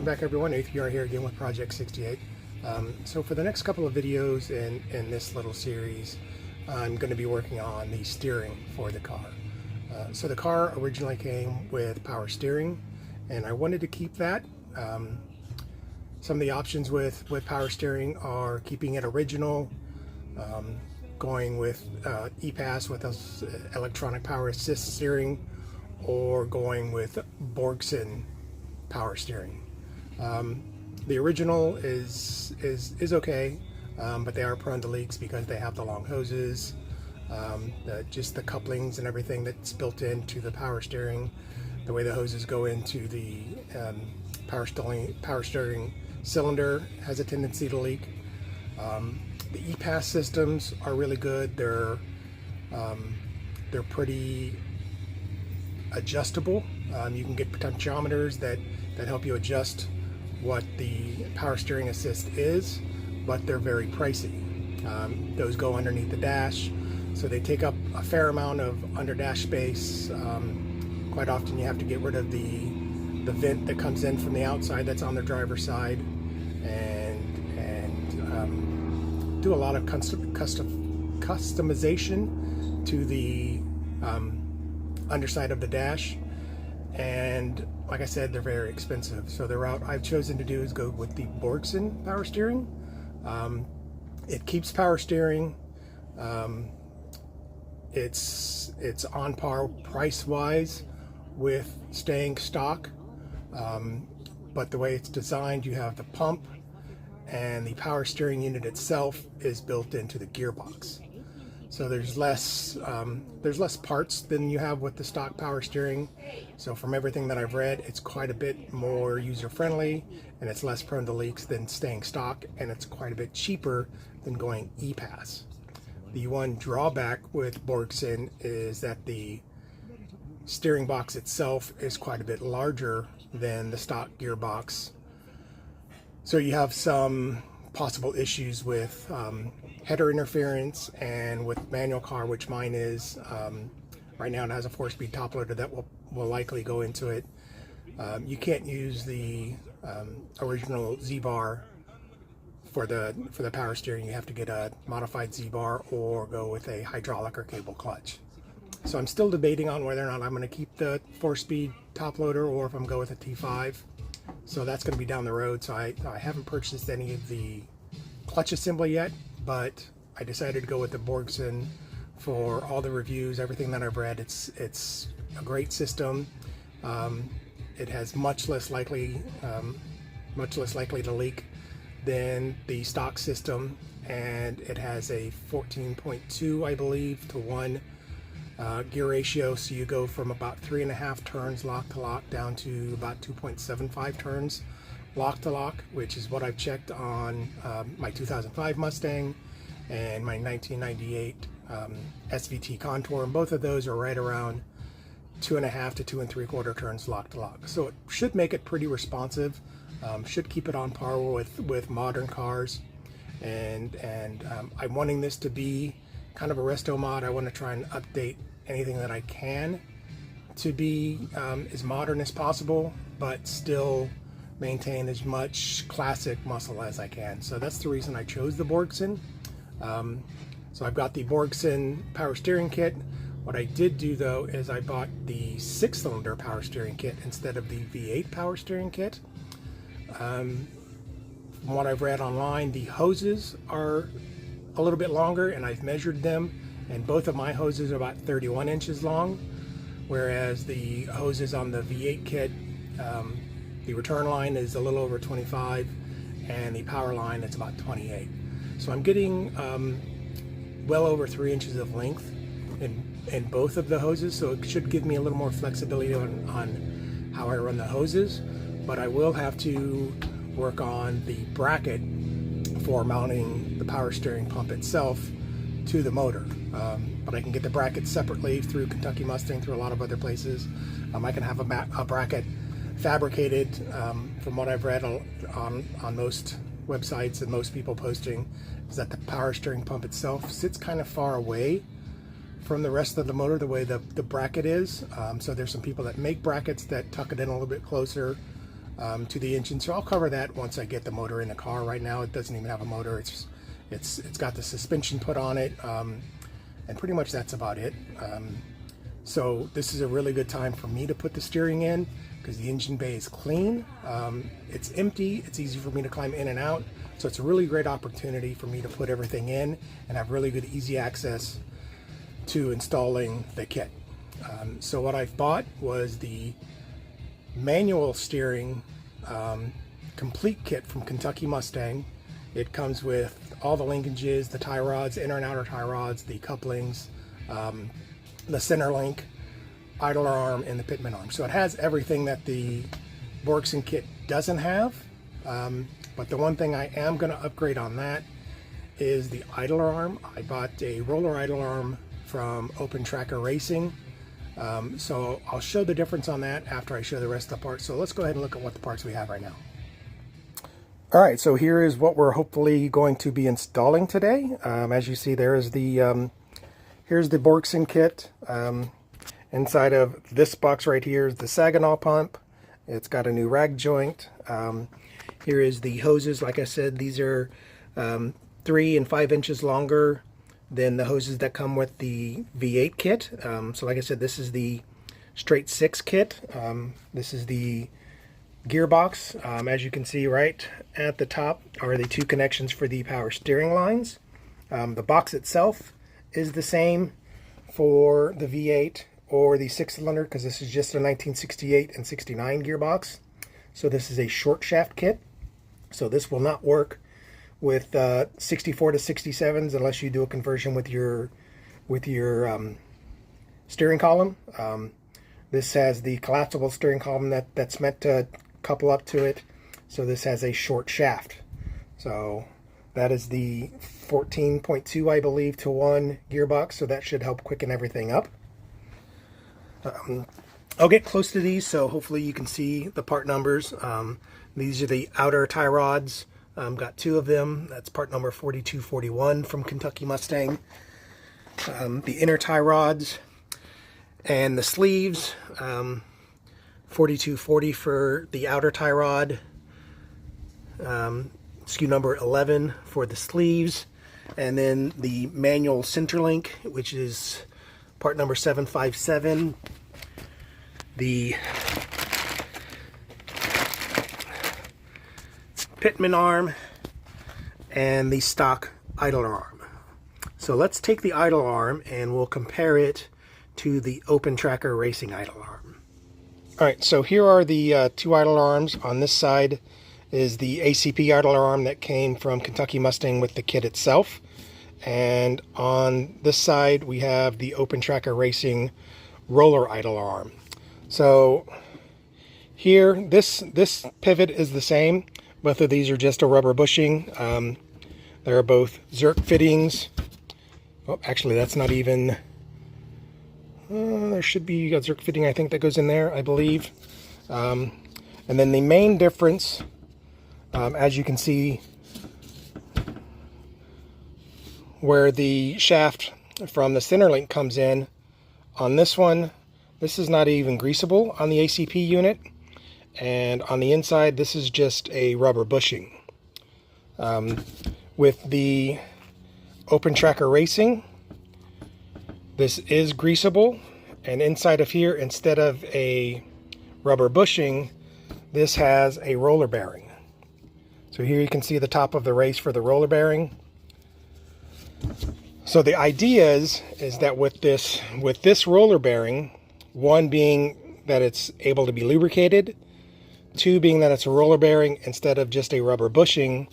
back everyone, ATR here again with Project 68. So for the next couple of videos in this little series, I'm going to be working on the steering for the car. So the car originally came with power steering, and I wanted to keep that. Some of the options with power steering are keeping it original, going with EPAS with electronic power assist steering, or going with Borgeson power steering. The original is okay, but they are prone to leaks because they have the long hoses, just the couplings and everything that's built into the power steering. The way the hoses go into the power steering cylinder has a tendency to leak. The EPAS systems are really good. They're pretty adjustable. You can get potentiometers that help you adjust what the power steering assist is, but they're very pricey. Those go underneath the dash, so they take up a fair amount of under dash space. Quite often you have to get rid of the vent that comes in from the outside that's on the driver's side, and do a lot of customization to the underside of the dash. And like I said, they're very expensive. So the route I've chosen to do is go with the Borgeson power steering. It keeps power steering. It's on par price-wise with staying stock. But the way it's designed, you have the pump, and the power steering unit itself is built into the gearbox. So there's less parts than you have with the stock power steering. So from everything that I've read, it's quite a bit more user-friendly, and it's less prone to leaks than staying stock, and it's quite a bit cheaper than going EPAS. The one drawback with Borgeson is that the steering box itself is quite a bit larger than the stock gearbox. So you have some possible issues with header interference, and with manual car, which mine is. Right now it has a 4-speed top loader that will likely go into it. You can't use the original Z-bar for the power steering. You have to get a modified Z-bar or go with a hydraulic or cable clutch. So I'm still debating on whether or not I'm going to keep the 4-speed top loader or if I'm going with a T5. So that's going to be down the road. So I haven't purchased any of the clutch assembly yet, but I decided to go with the Borgeson for all the reviews, everything that I've read. It's a great system. It has much less likely to leak than the stock system, and it has a 14.2, I believe, to 1 gear ratio. So you go from about 3.5 turns lock to lock down to about 2.75 turns lock to lock, which is what I've checked on my 2005 Mustang and my 1998 SVT Contour, and both of those are right around 2.5 to 2 3/4 turns lock to lock. So it should make it pretty responsive, should keep it on par with modern cars, and I'm wanting this to be kind of a resto mod. I want to try and update anything that I can to be as modern as possible, but still maintain as much classic muscle as I can. So that's the reason I chose the Borgeson. So I've got the Borgeson power steering kit. What I did do though is I bought the 6-cylinder power steering kit instead of the V8 power steering kit. From what I've read online, the hoses are a little bit longer, and I've measured them, and both of my hoses are about 31 inches long, whereas the hoses on the V8 kit, the return line is a little over 25, and the power line is about 28. So I'm getting well over 3 inches of length in both of the hoses, so it should give me a little more flexibility on how I run the hoses. But I will have to work on the bracket for mounting the power steering pump itself to the motor. But I can get the bracket separately through Kentucky Mustang, through a lot of other places. I can have a bracket fabricated. From what I've read on most websites and most people posting, is that the power steering pump itself sits kind of far away from the rest of the motor, the way the bracket is. So there's some people that make brackets that tuck it in a little bit closer. to the engine. So I'll cover that once I get the motor in the car. Right now it doesn't even have a motor. It's got the suspension put on it, and pretty much that's about it. So this is a really good time for me to put the steering in because the engine bay is clean. It's empty. It's easy for me to climb in and out. So it's a really great opportunity for me to put everything in and have really good, easy access to installing the kit. So what I've bought was the manual steering complete kit from Kentucky Mustang. It comes with all the linkages, the tie rods, inner and outer tie rods, the couplings, the center link, idler arm, and the pitman arm. So it has everything that the Borgeson kit doesn't have. But the one thing I am going to upgrade on that is the idler arm. I bought a roller idler arm from Open Tracker Racing. So I'll show the difference on that after I show the rest of the parts. So let's go ahead and look at what the parts we have right now. All right, so here is what we're hopefully going to be installing today. As you see, there is the here's the Borgeson kit. Inside of this box right here is the Saginaw pump. It's got a new rag joint. Here is the hoses. Like I said, these are 3 and 5 inches longer than the hoses that come with the V8 kit. So like I said, this is the straight 6 kit. This is the gearbox. As you can see right at the top are the 2 connections for the power steering lines. The box itself is the same for the V8 or the 6-cylinder because this is just a 1968 and 69 gearbox. So this is a short shaft kit. So this will not work with 64 to 67s unless you do a conversion with your steering column. This has the collapsible steering column that's meant to couple up to it. So this has a short shaft. So that is the 14.2, I believe, to 1 gearbox. So that should help quicken everything up. I'll get close to these so hopefully you can see the part numbers. These are the outer tie rods. Got 2 of them. That's part number 4241 from Kentucky Mustang. The inner tie rods and the sleeves. 4240 for the outer tie rod. SKU number 11 for the sleeves. And then the manual center link, which is part number 757. The pitman arm and the stock idler arm. So let's take the idler arm and we'll compare it to the Open Tracker Racing idler arm. All right, so here are the 2 idler arms. On this side is the ACP idler arm that came from Kentucky Mustang with the kit itself. And on this side we have the Open Tracker Racing roller idler arm. So here, this pivot is the same. Both of these are just a rubber bushing. They're both Zerk fittings. Oh, actually, that's not even... there should be a Zerk fitting, I think, that goes in there, I believe. And then the main difference, as you can see, where the shaft from the center link comes in, on this one, this is not even greasable on the ACP unit. And on the inside, this is just a rubber bushing. With the Open Tracker Racing, this is greasable, and inside of here, instead of a rubber bushing, this has a roller bearing. So here you can see the top of the race for the roller bearing. So the idea is that with this roller bearing, 1 being that it's able to be lubricated, 2 being that it's a roller bearing instead of just a rubber bushing,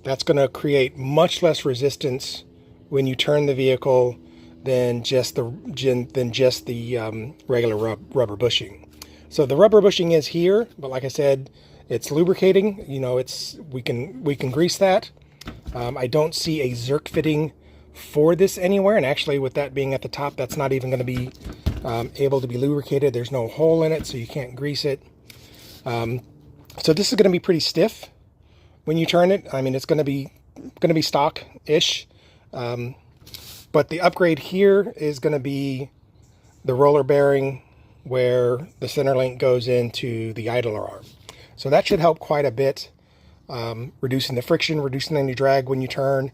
that's going to create much less resistance when you turn the vehicle than just the regular rubber bushing. So the rubber bushing is here, but like I said, it's lubricating. You know, we can grease that. I don't see a Zerk fitting for this anywhere, and actually with that being at the top, that's not even going to be able to be lubricated. There's no hole in it, so you can't grease it. So this is going to be pretty stiff when you turn it. I mean, it's going to be stock-ish. But the upgrade here is going to be the roller bearing where the center link goes into the idler arm. So that should help quite a bit, reducing the friction, reducing any drag when you turn,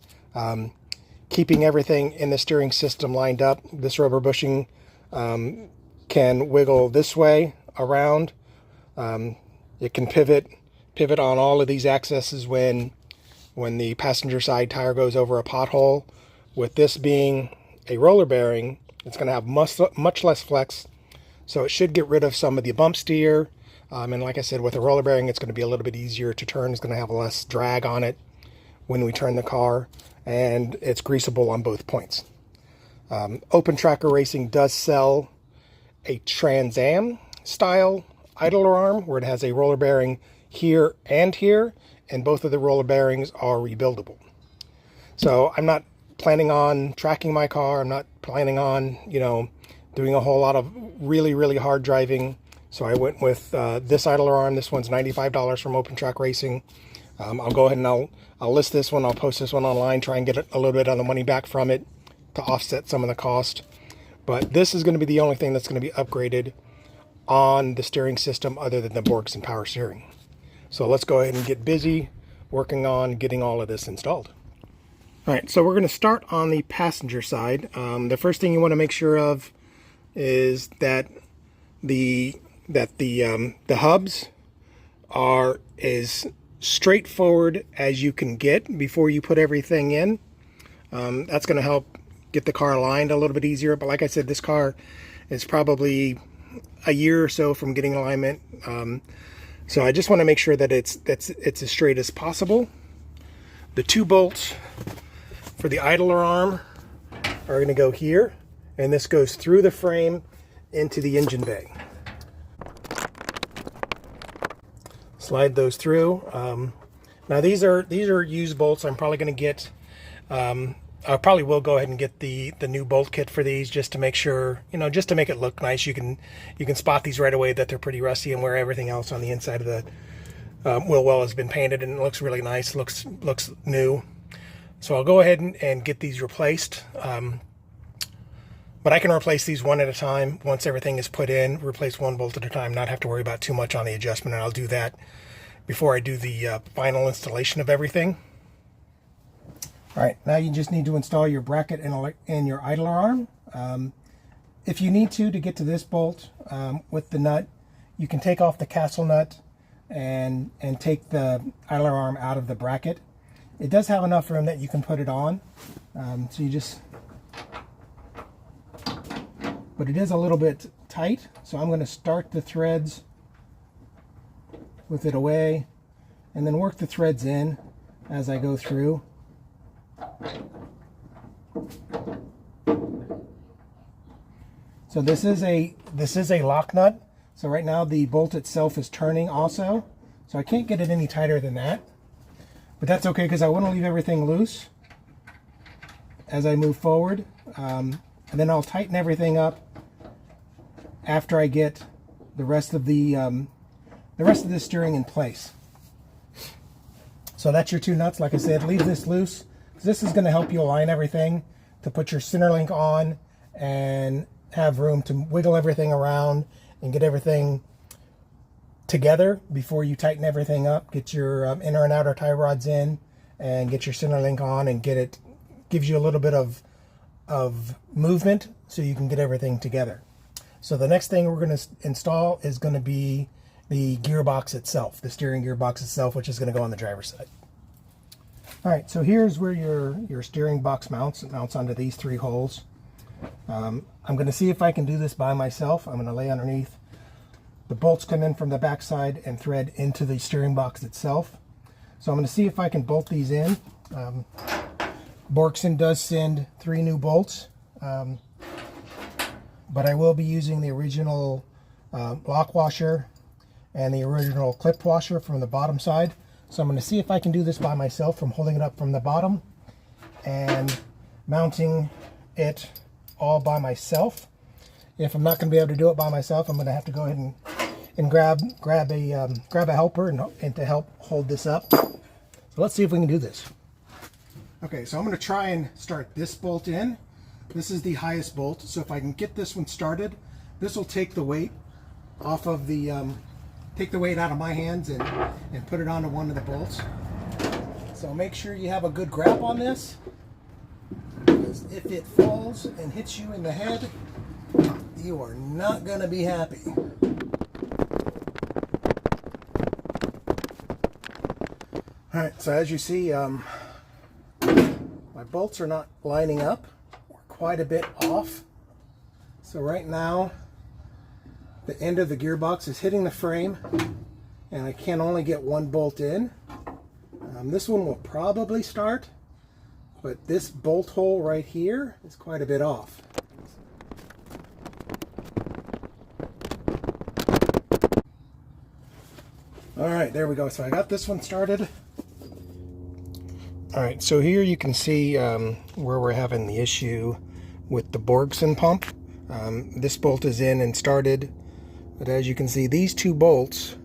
keeping everything in the steering system lined up. This rubber bushing can wiggle this way around. It can pivot on all of these axes when the passenger side tire goes over a pothole. With this being a roller bearing, it's going to have much less flex, so it should get rid of some of the bump steer. And like I said, with a roller bearing, it's going to be a little bit easier to turn. It's going to have less drag on it when we turn the car, and it's greasable on both points. Open Tracker Racing does sell a Trans Am style idler arm where it has a roller bearing here and here, and both of the roller bearings are rebuildable. So I'm not planning on tracking my car. I'm not planning on, doing a whole lot of really hard driving. So I went with this idler arm. This one's $95 from Open Track Racing. I'll go ahead and I'll list this one. I'll post this one online, try and get a little bit of the money back from it to offset some of the cost. But this is going to be the only thing that's going to be upgraded on the steering system other than the Borgeson power steering. So let's go ahead and get busy working on getting all of this installed. All right, so we're going to start on the passenger side. The first thing you want to make sure of is that the hubs are as straightforward as you can get before you put everything in. That's going to help get the car aligned a little bit easier. But like I said, this car is probably a year or so from getting alignment. So I just want to make sure that it's as straight as possible. The 2 bolts for the idler arm are going to go here, and this goes through the frame into the engine bay. Slide those through. Now these are used bolts. I'm probably going to get I probably will go ahead and get the new bolt kit for these, just to make sure, just to make it look nice. You can spot these right away that they're pretty rusty, and where everything else on the inside of the wheel well has been painted, and it looks really nice, looks new. So I'll go ahead and get these replaced. But I can replace these one at a time. Once everything is put in, replace 1 bolt at a time, not have to worry about too much on the adjustment, and I'll do that before I do the final installation of everything. All right, now you just need to install your bracket and your idler arm. If you need to get to this bolt with the nut, you can take off the castle nut and take the idler arm out of the bracket. It does have enough room that you can put it on, so you just, but it is a little bit tight, so I'm going to start the threads with it away and then work the threads in as I go through. So this is a lock nut. So right now the bolt itself is turning also, so I can't get it any tighter than that. But that's okay, because I want to leave everything loose as I move forward, and then I'll tighten everything up after I get the rest of the steering in place. So that's your 2 nuts. Like I said, leave this loose. This is going to help you align everything, to put your center link on and have room to wiggle everything around and get everything together before you tighten everything up. Get your inner and outer tie rods in and get your center link on, and gives you a little bit of movement so you can get everything together. So the next thing we're going to install is going to be the gearbox itself, the steering gearbox itself, which is going to go on the driver's side. All right, so here's where your steering box mounts. It mounts onto these 3 holes. I'm going to see if I can do this by myself. I'm going to lay underneath. The bolts come in from the back side and thread into the steering box itself. So I'm going to see if I can bolt these in. Borgeson does send 3 new bolts, but I will be using the original lock washer and the original clip washer from the bottom side. So I'm going to see if I can do this by myself from holding it up from the bottom and mounting it all by myself. If I'm not going to be able to do it by myself, I'm going to have to go ahead and grab a helper and to help hold this up. So let's see if we can do this. Okay, so I'm going to try and start this bolt in. This is the highest bolt, so if I can get this one started, this will take the weight off of the take the weight out of my hands and put it onto one of the bolts. So make sure you have a good grip on this, because if it falls and hits you in the head, you are not going to be happy. Alright, so as you see, my bolts are not lining up. We're quite a bit off. So right now, the end of the gearbox is hitting the frame, and I can only get one bolt in. This one will probably start, but this bolt hole right here is quite a bit off. Alright, there we go. So I got this one started. Alright, so here you can see where we're having the issue with the Borgeson pump. This bolt is in and started, but as you can see, these two bolts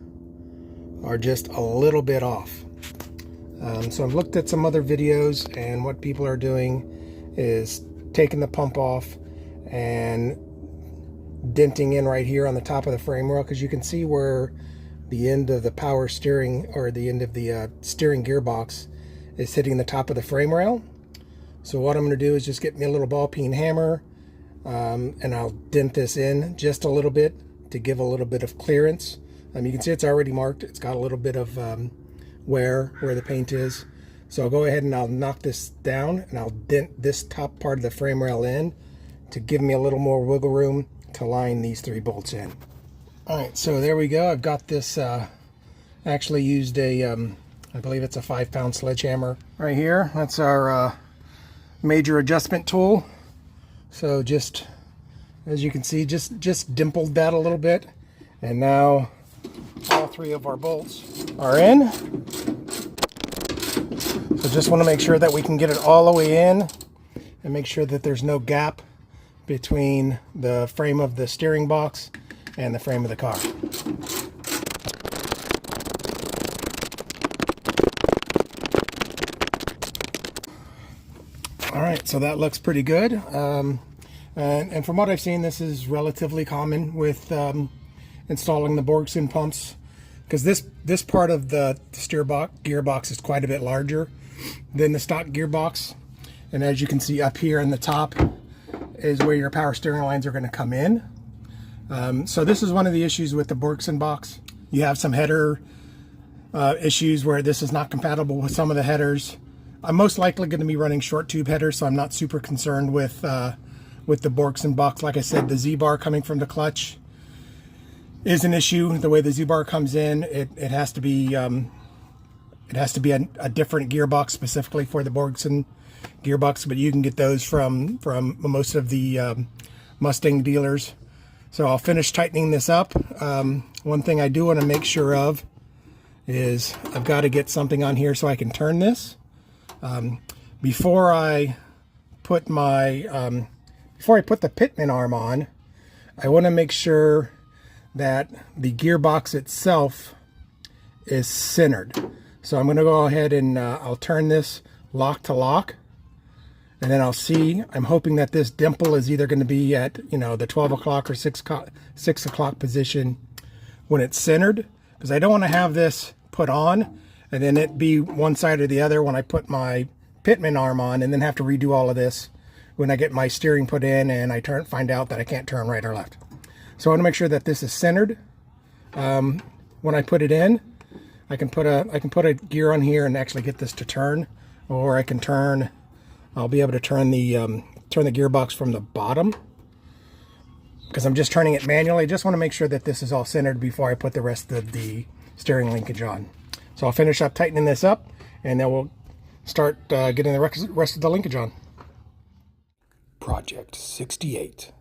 are just a little bit off. So I've looked at some other videos, and what people are doing is taking the pump off and denting in right here on the top of the frame rail, because you can see where the end of the power steering, or the end of the steering gearbox, is hitting the top of the frame rail. So what I'm going to do is just get me a little ball peen hammer, and I'll dent this in just a little bit to give a little bit of clearance. You can see it's already marked. It's got a little bit of wear where the paint is. So I'll go ahead and I'll knock this down, and I'll dent this top part of the frame rail in to give me a little more wiggle room to line these three bolts in. Alright, so there we go. I've got this, actually used a, I believe it's a 5-pound sledgehammer right here. That's our major adjustment tool. So just, as you can see, just dimpled that a little bit. And now all three of our bolts are in. So just want to make sure that we can get it all the way in and make sure that there's no gap between the frame of the steering box and the frame of the car. All right, so that looks pretty good. And from what I've seen, this is relatively common with installing the Borgeson pumps, because this part of the gearbox is quite a bit larger than the stock gearbox. And as you can see up here in the top is where your power steering lines are going to come in. So this is one of the issues with the Borgeson box. You have some header issues where this is not compatible with some of the headers. I'm most likely going to be running short tube headers, so I'm not super concerned with the Borgeson box. Like I said, the Z-bar coming from the clutch is an issue. The way the Z-bar comes in, it has to be a different gearbox specifically for the Borgeson gearbox, but you can get those from most of the Mustang dealers. So I'll finish tightening this up. One thing I do want to make sure of is I've got to get something on here so I can turn this. Before I put the pitman arm on, I want to make sure that the gearbox itself is centered. So I'm going to go ahead and I'll turn this lock to lock, and then I'll see. I'm hoping that this dimple is either going to be at, the 12 o'clock or 6 o'clock position when it's centered, because I don't want to have this put on and then it be one side or the other when I put my pitman arm on, and then have to redo all of this when I get my steering put in and I find out that I can't turn right or left. So I want to make sure that this is centered. When I put it in, I can put a gear on here and actually get this to turn, or I'll be able to turn the gearbox from the bottom, because I'm just turning it manually. I just want to make sure that this is all centered before I put the rest of the steering linkage on. So I'll finish up tightening this up, and then we'll start getting the rest of the linkage on. Project 68.